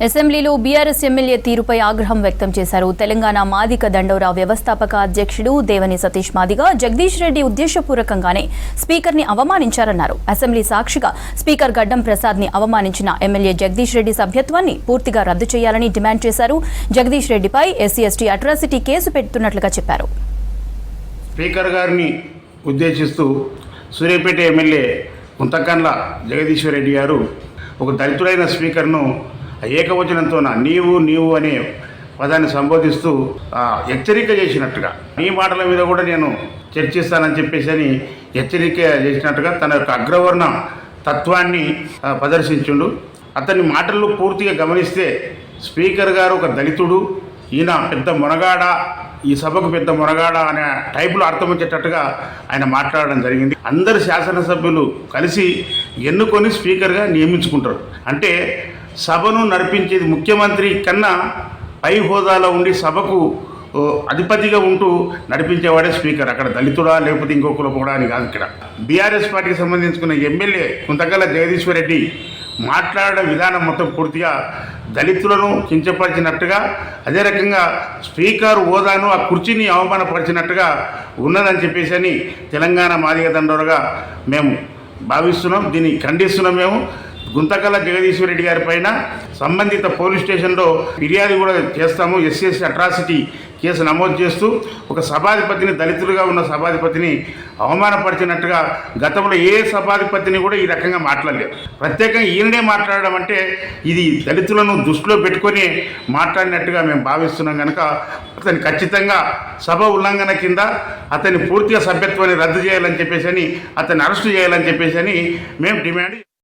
అసెంబ్లీలో BRS MLA తీరుపై ఆగ్రహం వ్యక్తం చేశారు. తెలంగాణ మాదిక దండోరా వ్యవస్థాపక అధ్యక్షుడు దేవని సతీష్ మాదిగ జగదీష్ రెడ్డి ఉద్దేశపూర్వకంగానే స్పీకర్ ని అవమానించారన్నారు. అసెంబ్లీ సాక్షిగా స్పీకర్ గడ్డం ప్రసాద్ ని అవమానించిన ఎమ్మెల్యే జగదీష్ రెడ్డి సభ్యత్వాన్ని పూర్తిగా రద్దు చేయాలని డిమాండ్ చేశారు. జగదీష్ రెడ్డిపై ఎస్సీ/ఎస్టీ అట్రాసిటీ కేసు పెడుతున్నట్లుగా చెప్పారు. స్పీకర్ గారిని ఉద్దేశిస్తూ సూర్యాపేట ఎమ్మెల్యే గుంతకండ్ల జగదీశ్వర్ రెడ్డి గారు ఒక దళితుడైన స్పీకర్ను ఏకవచనంతో నీవు అనే పదాన్ని సంబోధిస్తూ హెచ్చరిక చేసినట్టుగా, నీ మాటల మీద కూడా నేను చర్చిస్తానని చెప్పేసి అని హెచ్చరిక చేసినట్టుగా తన యొక్క అగ్రవర్ణ తత్వాన్ని ప్రదర్శించుండు. అతని మాటల్లో పూర్తిగా గమనిస్తే స్పీకర్ గారు ఒక దళితుడు, ఈయన పెద్ద మొనగాడ, ఈ సభకు పెద్ద మొనగాడ అనే టైపులో అర్థం వచ్చేటట్టుగా ఆయన మాట్లాడడం జరిగింది. అందరు శాసనసభ్యులు కలిసి ఎన్నుకొని స్పీకర్గా నియమించుకుంటారు. అంటే సభను నడిపించేది ముఖ్యమంత్రి కన్నా పై హోదాలో ఉండి సభకు అధిపతిగా ఉంటూ నడిపించేవాడే స్పీకర్. అక్కడ దళితుడా లేకపోతే ఇంకొకరు కూడా అని కాదు. ఇక్కడ బీఆర్ఎస్ పార్టీకి సంబంధించుకున్న ఎమ్మెల్యే గుంతకండ్ల జగదీశ్వర్ రెడ్డి మాట్లాడడం విధానం మొత్తం పూర్తిగా దళితులను కించపరిచినట్టుగా, అదే రకంగా స్పీకర్ హోదాను ఆ కుర్చీని అవమానపరిచినట్టుగా ఉన్నదని చెప్పేసి అని తెలంగాణ మాదిగ దండోరగా మేము భావిస్తున్నాం. దీన్ని ఖండిస్తున్నాం. మేము గుంతకండ్ల జగదీశ్వర్ రెడ్డి గారి పైన సంబంధిత పోలీస్ స్టేషన్లో ఫిర్యాదు కూడా చేస్తాము. ఎస్సీ/ఎస్టీ అట్రాసిటీ కేసు నమోదు చేస్తూ ఒక సభాధిపతిని, దళితులుగా ఉన్న సభాధిపతిని అవమానపరిచినట్టుగా గతంలో ఏ సభాధిపతిని కూడా ఈ రకంగా మాట్లాడలేదు. ప్రత్యేకంగా ఈయననే మాట్లాడడం అంటే ఇది దళితులను దృష్టిలో పెట్టుకొని మాట్లాడినట్టుగా మేము భావిస్తున్నాం. కనుక అతని ఖచ్చితంగా సభ ఉల్లంఘన కింద అతని పూర్తిగా సభ్యత్వాన్ని రద్దు చేయాలని చెప్పేసి అని, అతన్ని అరెస్టు చేయాలని చెప్పేసి అని మేము డిమాండ్